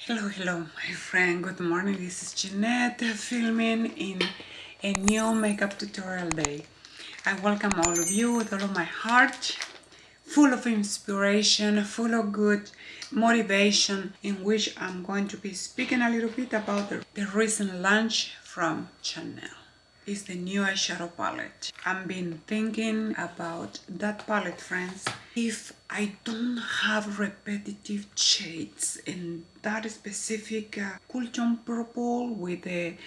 Hello, my friend. Good morning. This is Jeannette filming in a new makeup tutorial day. I welcome all of you with all of my heart, full of inspiration, full of good motivation, in which I'm going to be speaking a little bit about the recent launch from Chanel. It's the new eyeshadow palette. I've been thinking about that palette, friends. If I don't have repetitive shades in that specific cool tone purple with the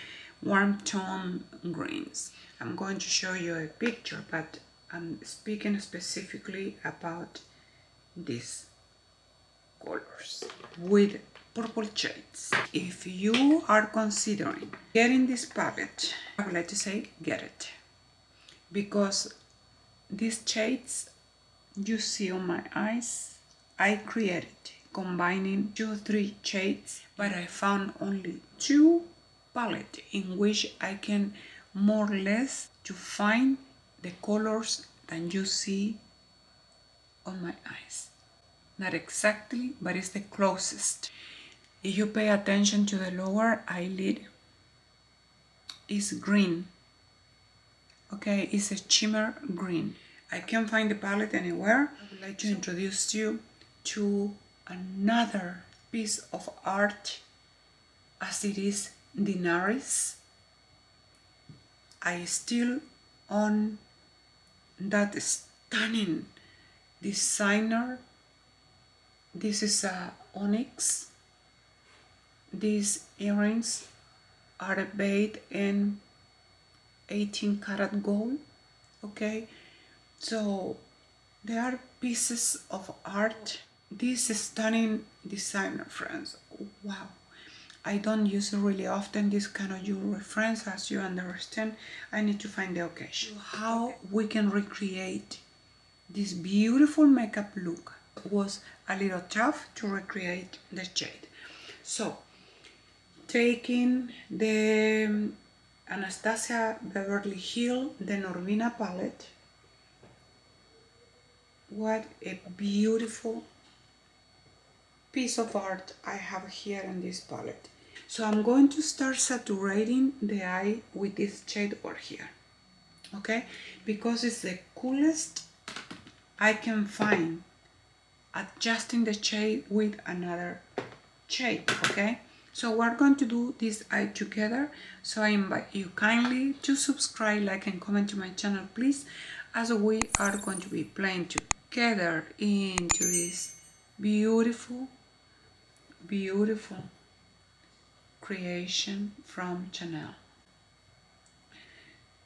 warm tone greens, I'm going to show you a picture, but I'm speaking specifically about these colors with purple shades. If you are considering getting this palette, I would like to say get it, because these shades you see on my eyes, I created combining 2-3 shades, but I found only 2 palettes in which I can more or less to find the colors that you see on my eyes. Not exactly, but it's the closest. If you pay attention to the lower eyelid, it's green. Okay, it's a shimmer green. I can't find the palette anywhere. I would like to introduce you to another piece of art, as it is DINARISTORE. I still own that stunning designer. This is a onyx. These earrings are bathed in 18 karat gold. Okay, so they are pieces of art. This stunning designer, friends, wow, I don't use it really often, this kind of jewelry, friends. As you understand, I need to find the occasion. How we can recreate this beautiful makeup look was a little tough to recreate the shade. So taking the Anastasia Beverly Hills, the Norvina palette. What a beautiful piece of art I have here in this palette. So I'm going to start saturating the eye with this shade over here, okay? Because it's the coolest I can find, adjusting the shade with another shade, okay? So we're going to do this eye together. So I invite you kindly to subscribe, like, and comment to my channel, please, as we are going to be playing together into this beautiful creation from Chanel.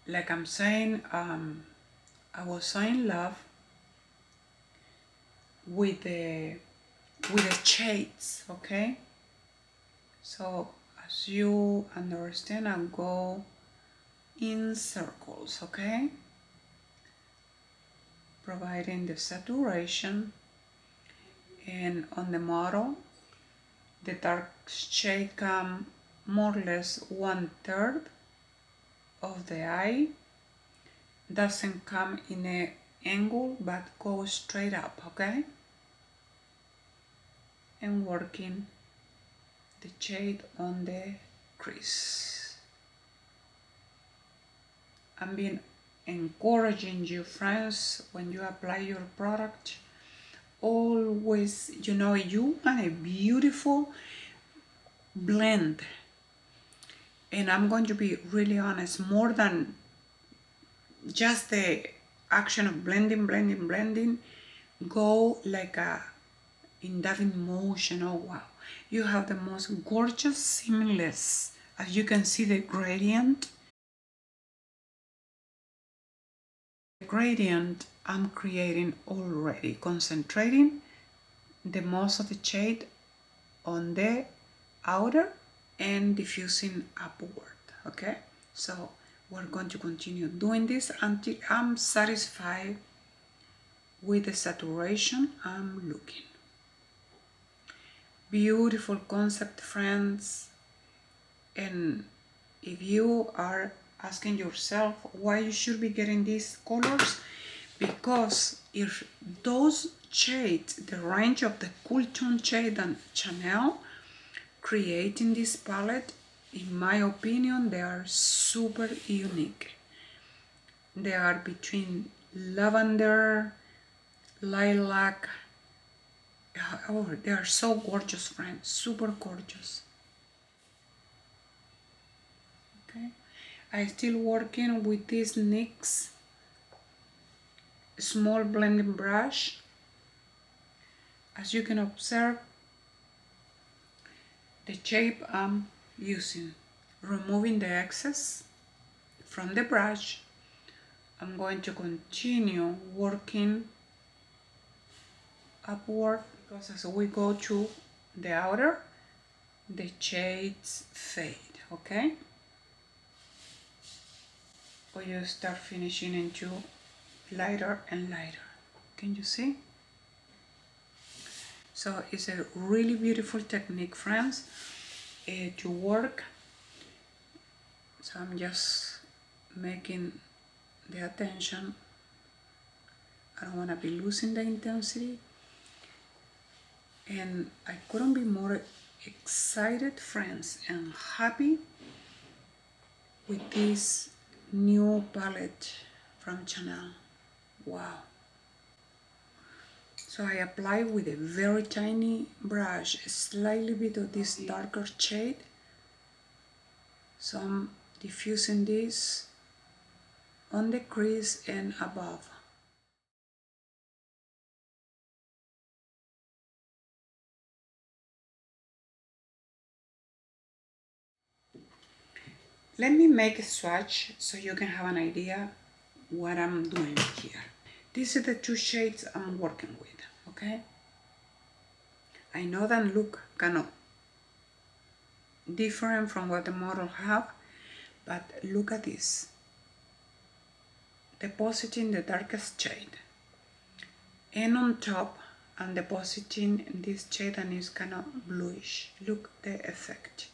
Like I'm saying, I was so in love with the shades, okay? So as you understand, I'll go in circles, okay? Providing the saturation, and on the model, the dark shade come more or less 1/3 of the eye. Doesn't come in an angle, but goes straight up, okay? And working the shade on the crease. I'm being encouraging you, friends, when you apply your product, always, you know, you want a beautiful blend. And I'm going to be really honest, more than just the action of blending, go like a in that motion. Oh wow, you have the most gorgeous seamless. As you can see, the gradient I'm creating already, concentrating the most of the shade on the outer and diffusing upward, okay? So we're going to continue doing this until I'm satisfied with the saturation I'm looking. Beautiful concept, friends. And if you are asking yourself why you should be getting these colors, because if those shades, the range of the cool tone shade and Chanel, creating this palette, in my opinion, they are super unique. They are between lavender, lilac. Oh, they are so gorgeous, friends, super gorgeous. Okay, I'm still working with this NYX small blending brush. As you can observe, the shape I'm using, removing the excess from the brush. I'm going to continue working upward because as we go to the outer, the shades fade, okay? Or you start finishing into lighter and lighter. Can you see? So it's a really beautiful technique, friends, to work. So I'm just making the attention. I don't want to be losing the intensity. And I couldn't be more excited, friends, and happy with this new palette from Chanel. Wow. So I apply with a very tiny brush, slightly bit of this darker shade. So I'm diffusing this on the crease and above. Let me make a swatch so you can have an idea what I'm doing here. These are the two shades I'm working with, okay? I know that look kind of different from what the model have, but look at this. Depositing the darkest shade, and on top I'm depositing this shade and it's kind of bluish. Look the effect.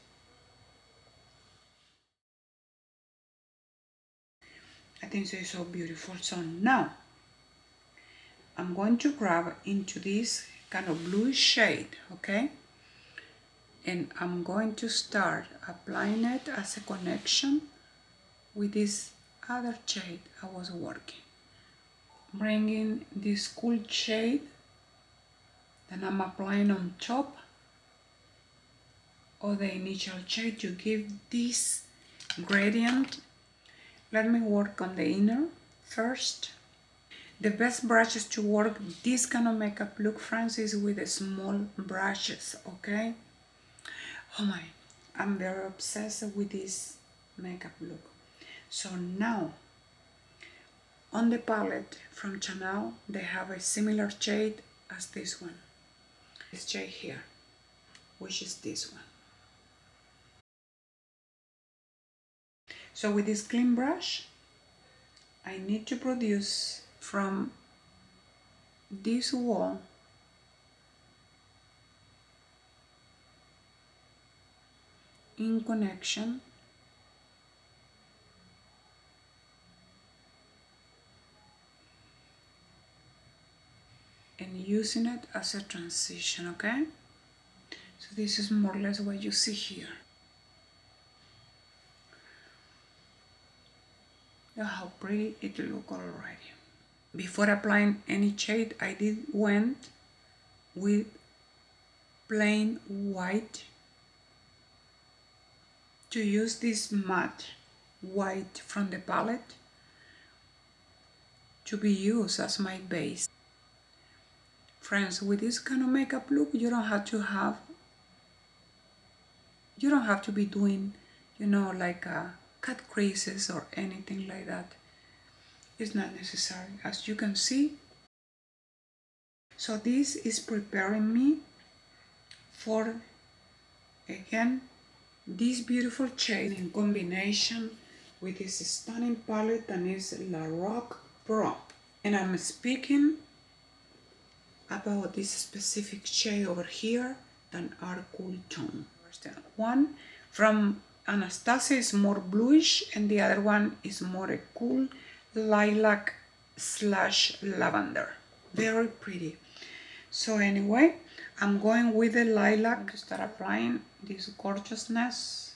I think it's so beautiful. So now I'm going to grab into this kind of bluish shade, okay? And I'm going to start applying it as a connection with this other shade I was working. Bringing this cool shade that I'm applying on top of the initial shade to give this gradient. Let me work on the inner first. The best brushes to work this kind of makeup look, friends, is with the small brushes, okay? Oh my, I'm very obsessed with this makeup look. So now, on the palette from Chanel, they have a similar shade as this one. This shade here, which is this one. So with this clean brush, I need to produce from this wall in connection and using it as a transition, okay? So this is more or less what you see here. Look how pretty it looks already. Before applying any shade, I went with plain white to use this matte white from the palette to be used as my base. Friends, with this kind of makeup look, you don't have to be doing, you know, like cut creases or anything like that. It's not necessary, as you can see. So this is preparing me for, again, this beautiful shade in combination with this stunning palette that is La Rock Pro. And I'm speaking about this specific shade over here that are cool tone. One from Anastasia is more bluish and the other one is more a cool lilac / lavender. Very pretty. So anyway, I'm going with the lilac to start applying this gorgeousness.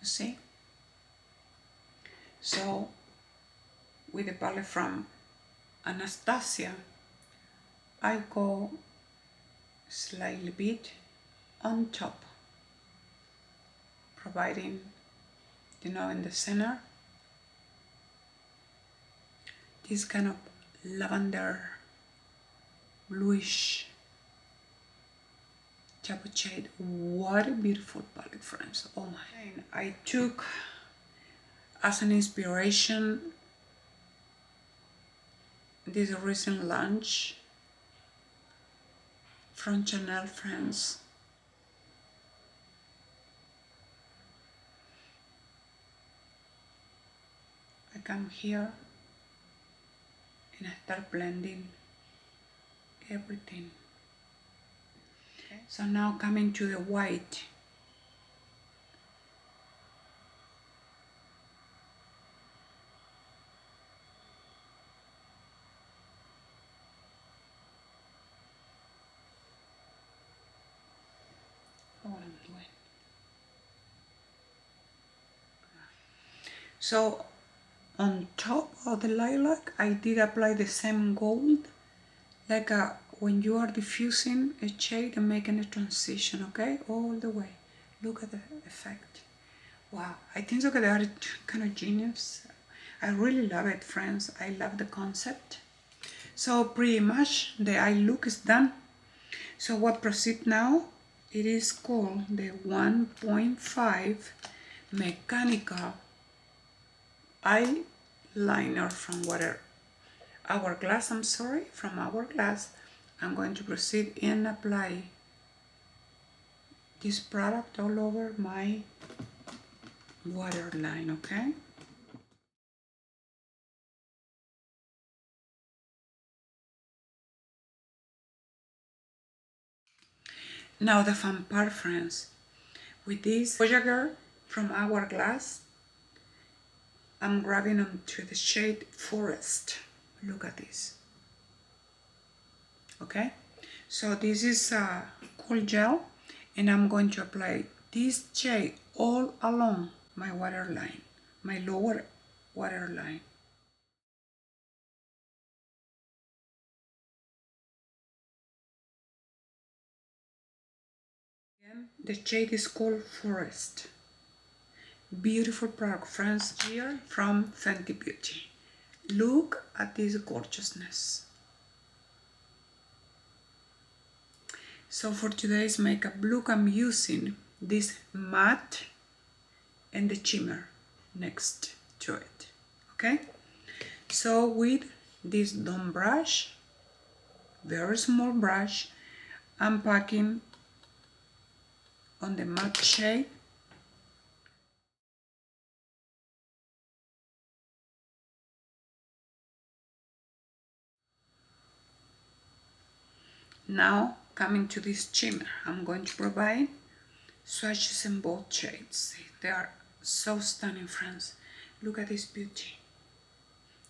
You see? So, with the palette from Anastasia, I go slightly bit on top, providing, you know, in the center, this kind of lavender bluish type of shade. What a beautiful palette, friends. Oh my. I took as an inspiration this recent launch from Chanel, friends. I come here and I start blending everything. Okay. So now coming to the white. What I'm doing. So on top of the lilac, I did apply the same gold, like when you are diffusing a shade and making a transition, okay? All the way. Look at the effect. Wow, I think so. They are kind of genius. I really love it, friends. I love the concept. So pretty much the eye look is done. So what proceed now? It is called the 1.5 mechanical eyeliner from Hourglass. I'm sorry, from Hourglass. I'm going to proceed and apply this product all over my waterline, okay? Now the fun part, friends. With this Voyager from Hourglass, I'm grabbing onto the shade Forest. Look at this. Okay? So this is a cool gel, and I'm going to apply this shade all along my waterline, my lower waterline. Again, the shade is called Forest. Beautiful product, friends, here from Fenty Beauty. Look at this gorgeousness. So for today's makeup look, I'm using this matte and the shimmer next to it, okay? So with this dumb brush, very small brush, I'm packing on the matte shade. Now coming to this shimmer, I'm going to provide swatches in both shades. They are so stunning, friends. Look at this beauty.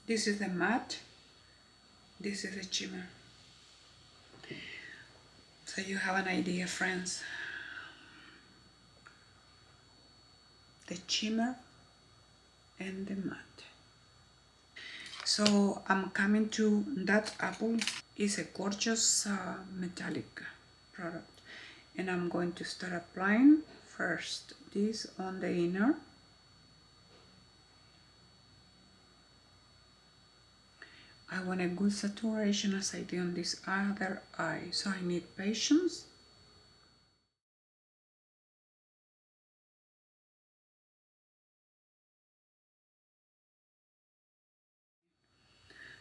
This is the matte, this is the shimmer. So you have an idea, friends. The shimmer and the matte. So I'm coming to that apple. Is a gorgeous metallic product, and I'm going to start applying first this on the inner. I want a good saturation as I do on this other eye, so I need patience.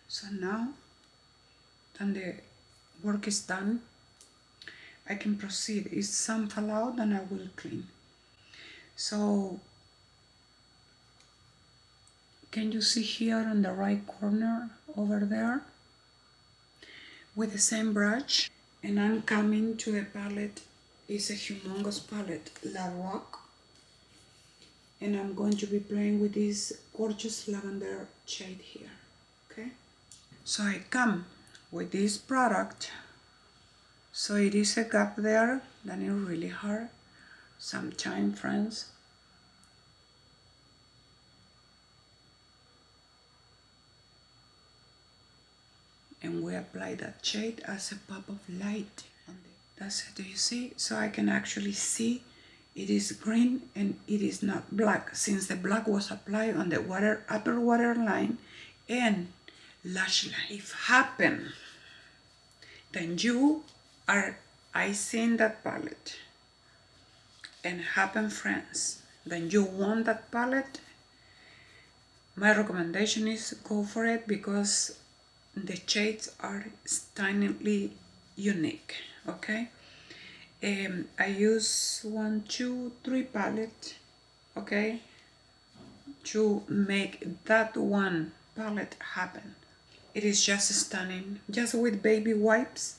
So now that the work is done, I can proceed. If some fall out, then I will clean. So can you see here on the right corner over there? with the same brush, and I'm coming to the palette. It's a humongous palette, La Rock, and I'm going to be playing with this gorgeous lavender shade here. Okay, so I come with this product, so it is a gap there that is really hard sometimes, friends. And we apply that shade as a pop of light on it. That's it, do you see? So I can actually see it is green and it is not black, since the black was applied on the upper waterline and lash line. If happen, then you are icing that palette, and happen, friends, then you want that palette, my recommendation is go for it, because the shades are stunningly unique. Okay, I use 1, 2, 3 palette, okay, to make that one palette happen. It is just stunning. Just with baby wipes,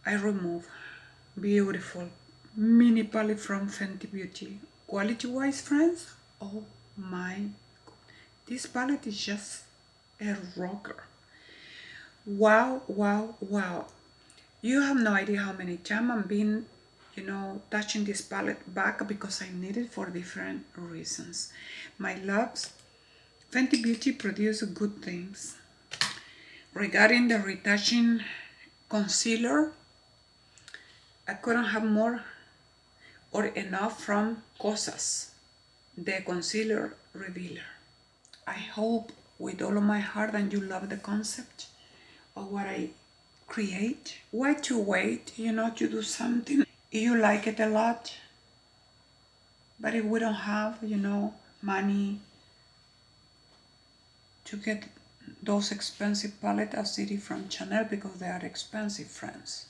I remove beautiful mini palette from Fenty Beauty. Quality wise, friends, oh my god, this palette is just a rocker. Wow, wow, wow. You have no idea how many times I've been, touching this palette back, because I need it for different reasons. My loves, Fenty Beauty produce good things. Regarding the retouching concealer, I couldn't have more or enough from Cosas, the concealer revealer. I hope with all of my heart that you love the concept of what I create. Why to wait, to do something if you like it a lot? But if we don't have, money to get those expensive palettes as it is from Chanel, because they are expensive, friends.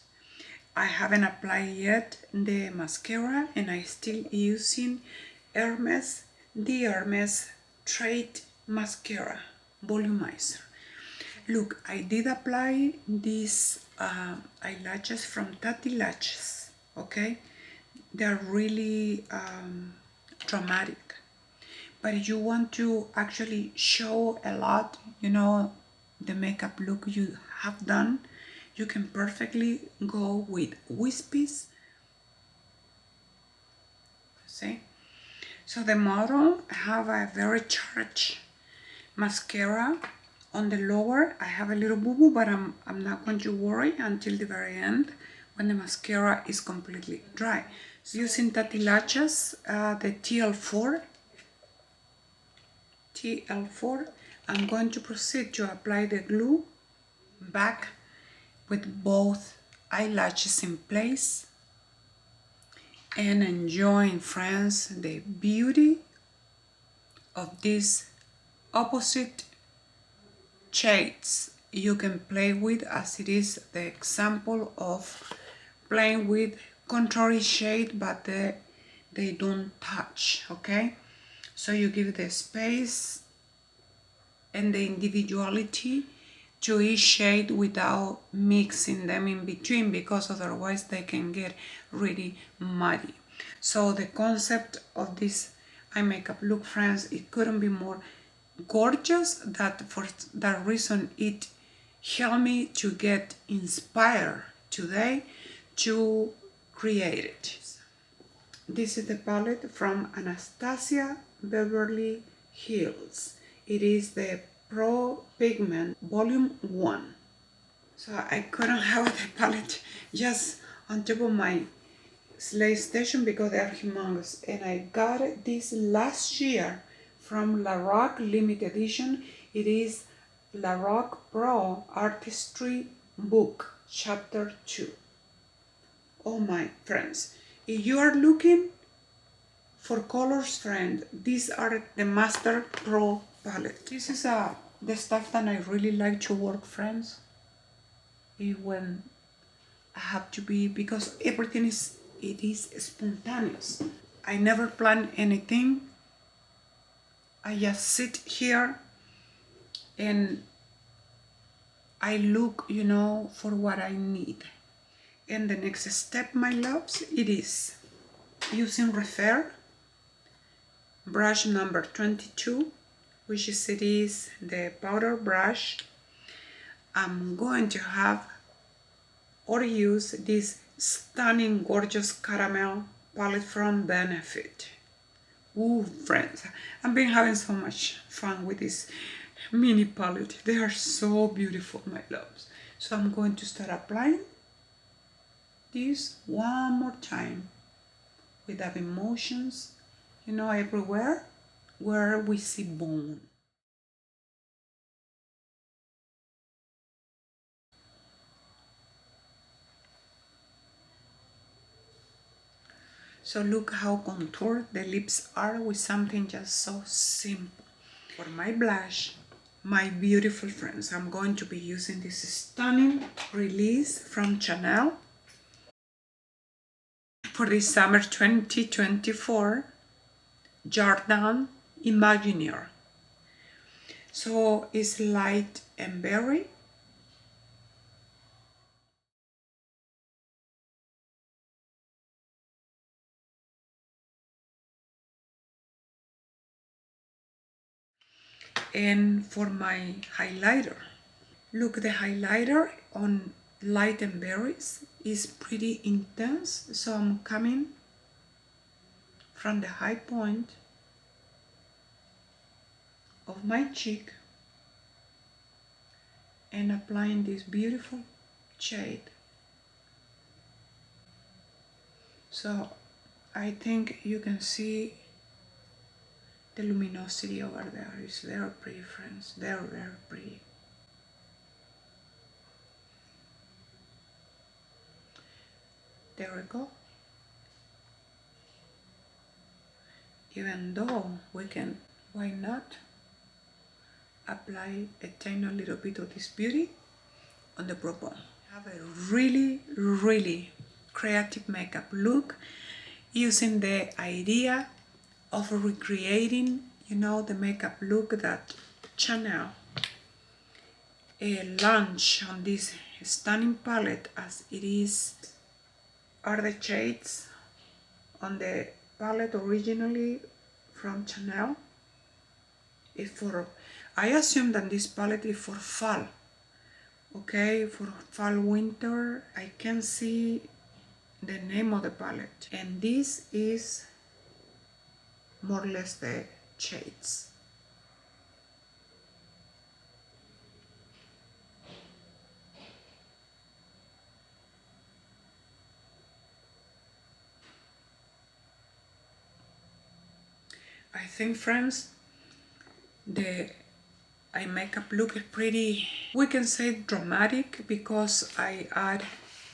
I haven't applied yet the mascara, and I still using Hermes, the Hermes Trade Mascara Volumizer. Look, I did apply these eyelashes from Tati Lashes, okay? They're really dramatic. But if you want to actually show a lot, the makeup look you have done, you can perfectly go with wispies. See? So the model have a very charged mascara. On the lower, I have a little boo-boo, but I'm not going to worry until the very end when the mascara is completely dry. So using Tati Lashes, the TL4, I'm going to proceed to apply the glue back with both eyelashes in place, and enjoying, friends, the beauty of these opposite shades you can play with, as it is the example of playing with contrary shade, but they don't touch. Okay, so you give the space and the individuality to each shade without mixing them in between, because otherwise they can get really muddy. So the concept of this eye makeup look, friends, it couldn't be more gorgeous. That for that reason it helped me to get inspired today to create it. This is the palette from Anastasia Beverly Hills. It is the Pro Pigment Volume 1. So I couldn't have the palette just on top of my slave station because they are humongous. And I got this last year from La Rock Limited Edition. It is La Rock Pro Artistry Book Chapter 2. Oh my friends, if you are looking for colors, friend, these are the Master Pro palette. This is the stuff that I really like to work, friends. When I have to be, because everything is spontaneous. I never plan anything. I just sit here and I look, you know, for what I need. And the next step, my loves, it is using Refer brush number 22, which is the powder brush. I'm going to have or use this stunning, gorgeous caramel palette from Benefit. Ooh, friends, I've been having so much fun with this mini palette. They are so beautiful, my loves. So I'm going to start applying this one more time with that emotions, you know, everywhere where we see bone. So look how contoured the lips are with something just so simple. For my blush, my beautiful friends, I'm going to be using this stunning release from Chanel for this summer 2024 Jordan Imagineer. So it's light and berry. And for my highlighter, look, the highlighter on light and berries is pretty intense, so I'm coming from the high point of my cheek and applying this beautiful shade. So I think you can see the luminosity over there. It's very pretty, friends, very, very pretty. There we go. Even though we can, why not, apply a tiny little bit of this beauty on the brow bone. Have a really, really creative makeup look using the idea of recreating, you know, the makeup look that Chanel launched on this stunning palette, as it is are the shades on the palette originally from Chanel. I assume that this palette is for fall. Okay, for fall winter. I can see the name of the palette, and this is more or less the shades. I think, friends, the eye makeup look is pretty, we can say, dramatic, because I add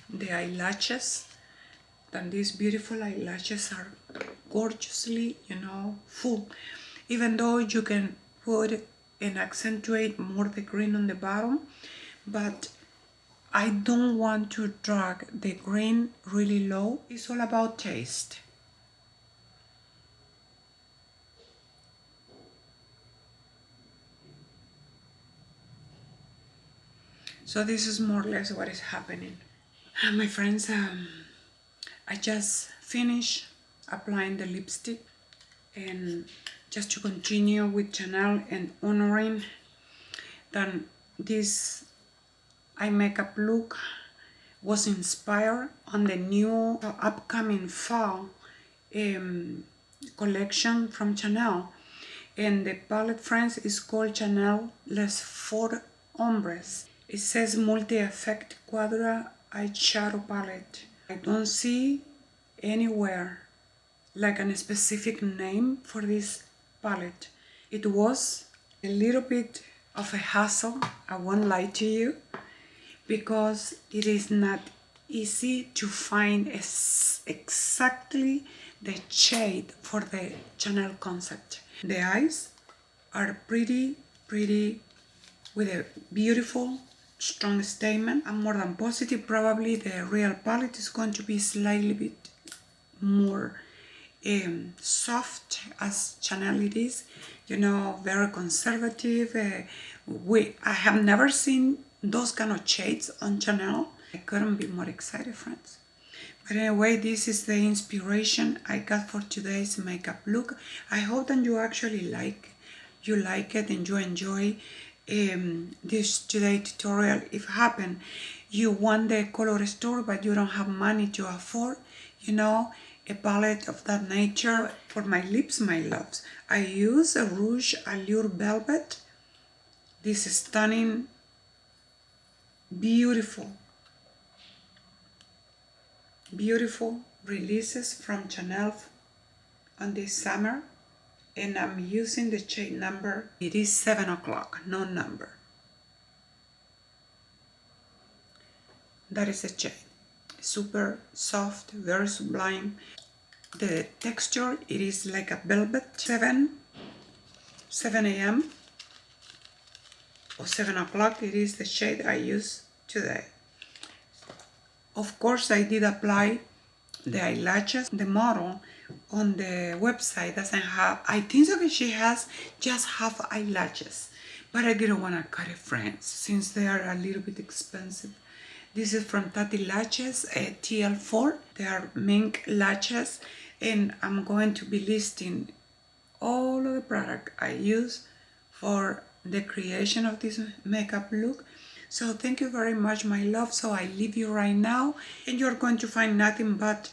the eyelashes. And these beautiful eyelashes are gorgeously, you know, full. Even though you can put and accentuate more the green on the bottom, but I don't want to drag the green really low. It's all about taste. So this is more or less what is happening. My friends, I just finished applying the lipstick, and just to continue with Chanel and honoring that this eye makeup look was inspired on the new upcoming fall collection from Chanel, and the palette, friends, is called Chanel Les Four Ombres. It says multi-effect quadra eyeshadow palette. I don't see anywhere like a specific name for this palette. It was a little bit of a hassle, I won't lie to you, because it is not easy to find exactly the shade for the Chanel concept. The eyes are pretty with a beautiful strong statement. I'm more than positive probably the real palette is going to be slightly bit more soft as Chanel it is, you know, very conservative. I have never seen those kind of shades on Chanel. I couldn't be more excited, friends. But anyway, this is the inspiration I got for today's makeup look. I hope that you actually like it and you enjoy this today tutorial. If happen you want the color store but you don't have money to afford, you know, a palette of that nature. For my lips, my loves, I use a Rouge Allure Velvet. This is stunning, beautiful releases from Chanel on this summer, and I'm using the shade number. It is 7 o'clock, no number. That is the shade. Super soft, very sublime. The texture, it is like a velvet. 7 a.m. or 7 o'clock, it is the shade I use today. Of course, I did apply the eyelashes. The model on the website doesn't have, I think so, she has just half eyelashes, but I didn't want to cut it, friends, since they are a little bit expensive. This is from Tati Lashes, TL4. They are mink lashes, and I'm going to be listing all of the product I use for the creation of this makeup look. So thank you very much, my love. So I leave you right now, and you're going to find nothing but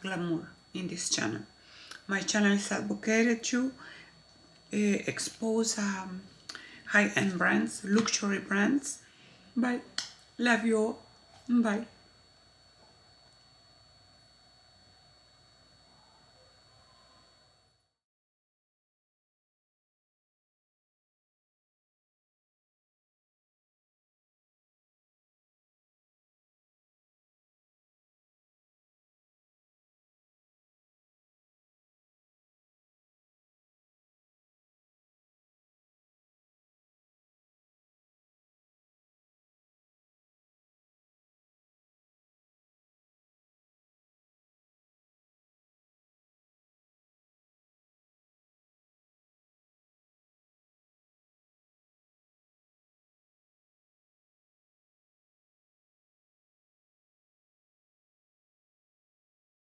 glamour in this channel. My channel is advocated to expose high-end brands, luxury brands. Bye. Love you all. Bye.